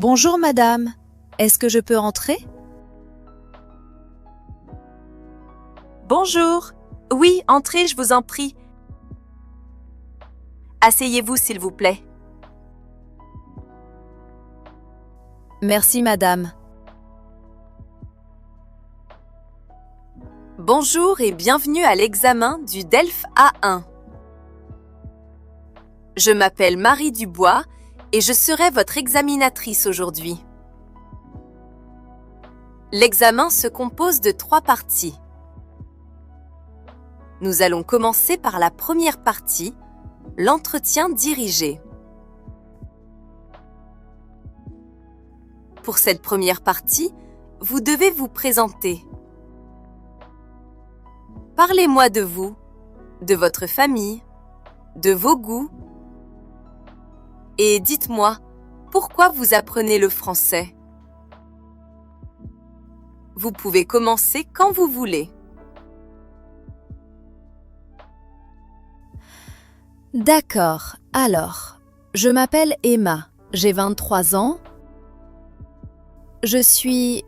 Bonjour madame, est-ce que je peux entrer? Bonjour. Oui, entrez, je vous en prie. Asseyez-vous, s'il vous plaît. Merci madame. Bonjour et bienvenue à l'examen du DELF A1. Je m'appelle Marie Dubois et je serai votre examinatrice aujourd'hui. L'examen se compose de 3 parties. Nous allons commencer par la première partie, l'entretien dirigé. Pour cette première partie, vous devez vous présenter. Parlez-moi de vous, de votre famille, de vos goûts. Et dites-moi, pourquoi vous apprenez le français? Vous pouvez commencer quand vous voulez. D'accord, alors, je m'appelle Emma, j'ai 23 ans. Je suis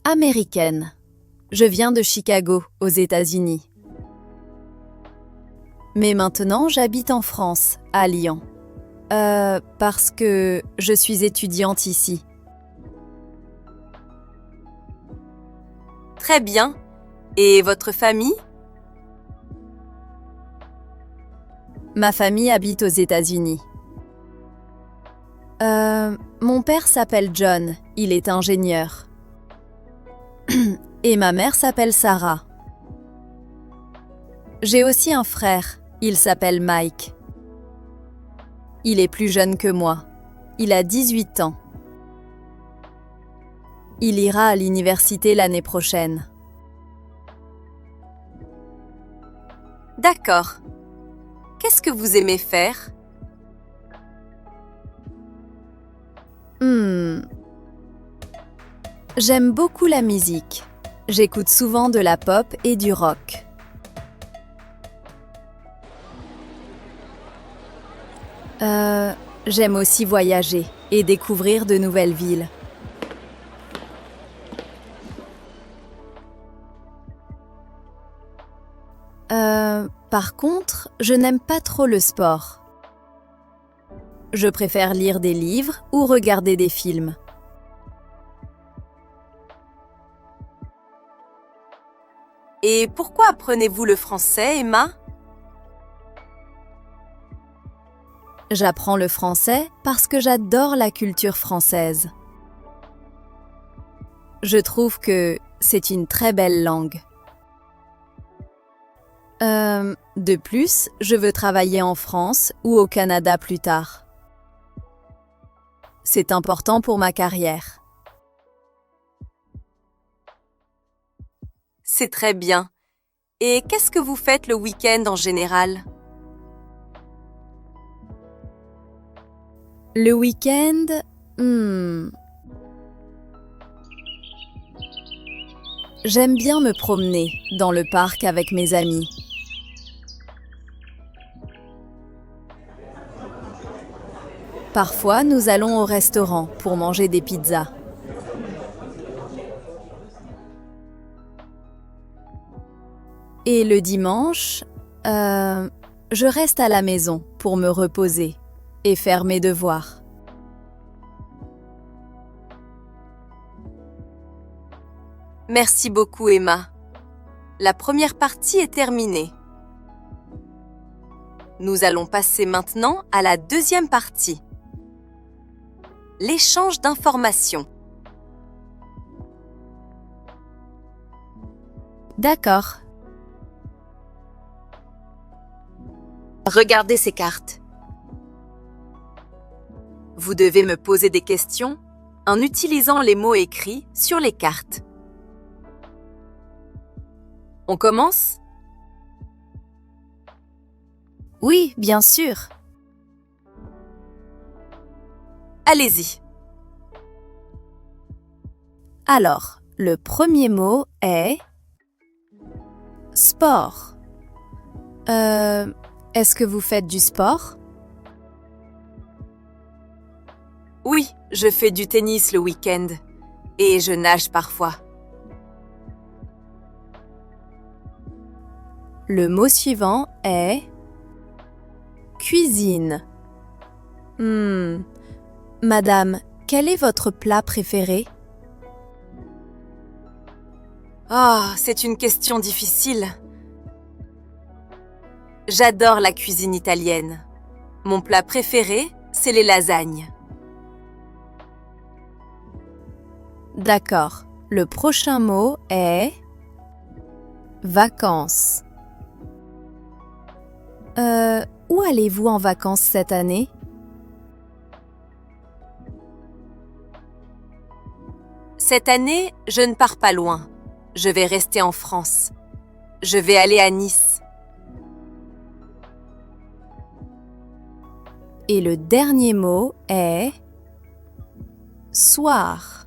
américaine. Je viens de Chicago, aux États-Unis. Mais maintenant, j'habite en France, à Lyon. Parce que je suis étudiante ici. Très bien. Et votre famille? Ma famille habite aux États-Unis. Mon père s'appelle John, il est ingénieur. Et ma mère s'appelle Sarah. J'ai aussi un frère, il s'appelle Mike. Il est plus jeune que moi. Il a 18 ans. Il ira à l'université l'année prochaine. D'accord. Qu'est-ce que vous aimez faire? J'aime beaucoup la musique. J'écoute souvent de la pop et du rock. J'aime aussi voyager et découvrir de nouvelles villes. Par contre, je n'aime pas trop le sport. Je préfère lire des livres ou regarder des films. Et pourquoi apprenez-vous le français, Emma? J'apprends le français parce que j'adore la culture française. Je trouve que c'est une très belle langue. De plus, je veux travailler en France ou au Canada plus tard. C'est important pour ma carrière. C'est très bien. Et qu'est-ce que vous faites le week-end en général? Le week-end, j'aime bien me promener dans le parc avec mes amis. Parfois, nous allons au restaurant pour manger des pizzas. Et le dimanche, je reste à la maison pour me reposer et faire mes devoirs. Merci beaucoup, Emma. La première partie est terminée. Nous allons passer maintenant à la deuxième partie. L'échange d'informations. D'accord. Regardez ces cartes. Vous devez me poser des questions en utilisant les mots écrits sur les cartes. On commence? Oui, bien sûr. Allez-y. Alors, le premier mot est sport. Est-ce que vous faites du sport? Oui, je fais du tennis le week-end et je nage parfois. Le mot suivant est cuisine. Madame, quel est votre plat préféré? Ah, c'est une question difficile. J'adore la cuisine italienne. Mon plat préféré, c'est les lasagnes. D'accord. Le prochain mot est vacances. Où allez-vous en vacances cette année? Cette année, je ne pars pas loin. Je vais rester en France. Je vais aller à Nice. Et le dernier mot est soir.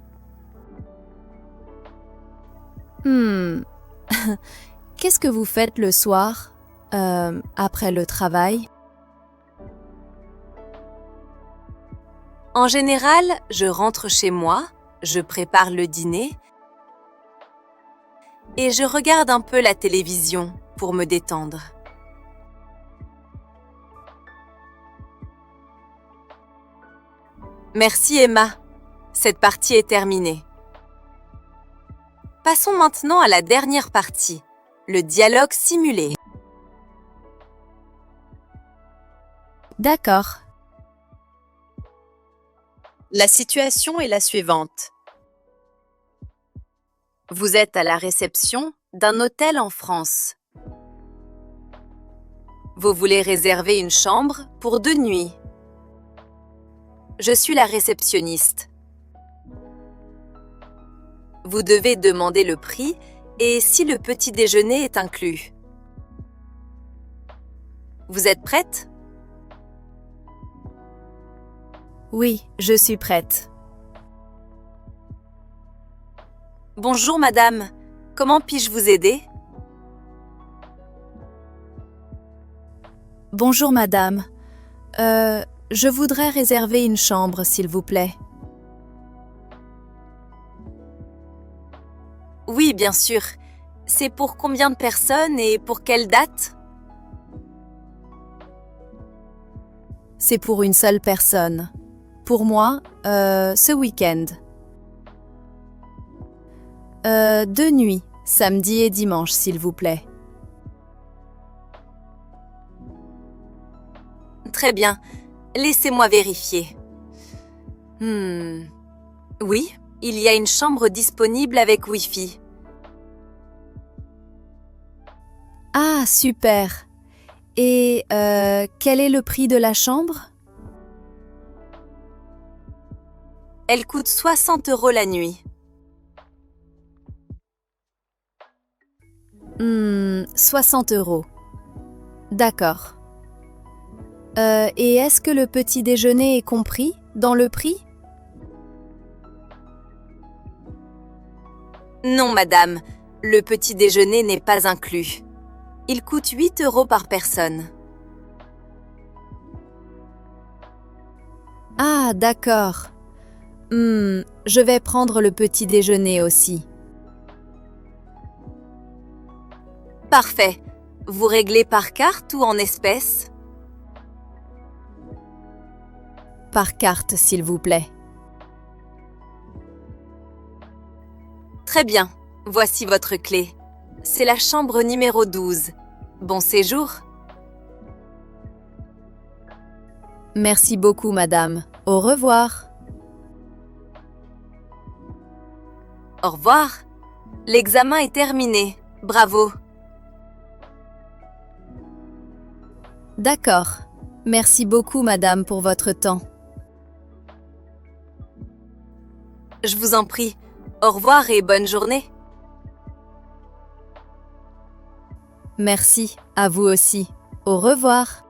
Qu'est-ce que vous faites le soir, après le travail? En général, je rentre chez moi, je prépare le dîner et je regarde un peu la télévision pour me détendre. Merci Emma, cette partie est terminée. Passons maintenant à la dernière partie, le dialogue simulé. D'accord. La situation est la suivante. Vous êtes à la réception d'un hôtel en France. Vous voulez réserver une chambre pour 2 nuits. Je suis la réceptionniste. Vous devez demander le prix et si le petit déjeuner est inclus. Vous êtes prête? Oui, je suis prête. Bonjour madame, comment puis-je vous aider? Bonjour madame. Je voudrais réserver une chambre, s'il vous plaît. Oui, bien sûr. C'est pour combien de personnes et pour quelle date? C'est pour une seule personne. Pour moi, ce week-end. 2 nuits, samedi et dimanche, s'il vous plaît. Très bien. Laissez-moi vérifier. Oui, il y a une chambre disponible avec Wi-Fi. Ah, super. Et quel est le prix de la chambre? Elle coûte 60 € la nuit. 60 €. D'accord. Et est-ce que le petit déjeuner est compris dans le prix? Non, madame, le petit déjeuner n'est pas inclus. Il coûte 8 € par personne. Ah, d'accord. Je vais prendre le petit déjeuner aussi. Parfait. Vous réglez par carte ou en espèces? Par carte, s'il vous plaît. Très bien. Voici votre clé. C'est la chambre numéro 12. Bon séjour. Merci beaucoup, madame. Au revoir. Au revoir. L'examen est terminé. Bravo. D'accord. Merci beaucoup, madame, pour votre temps. Je vous en prie. Au revoir et bonne journée. Merci, à vous aussi. Au revoir.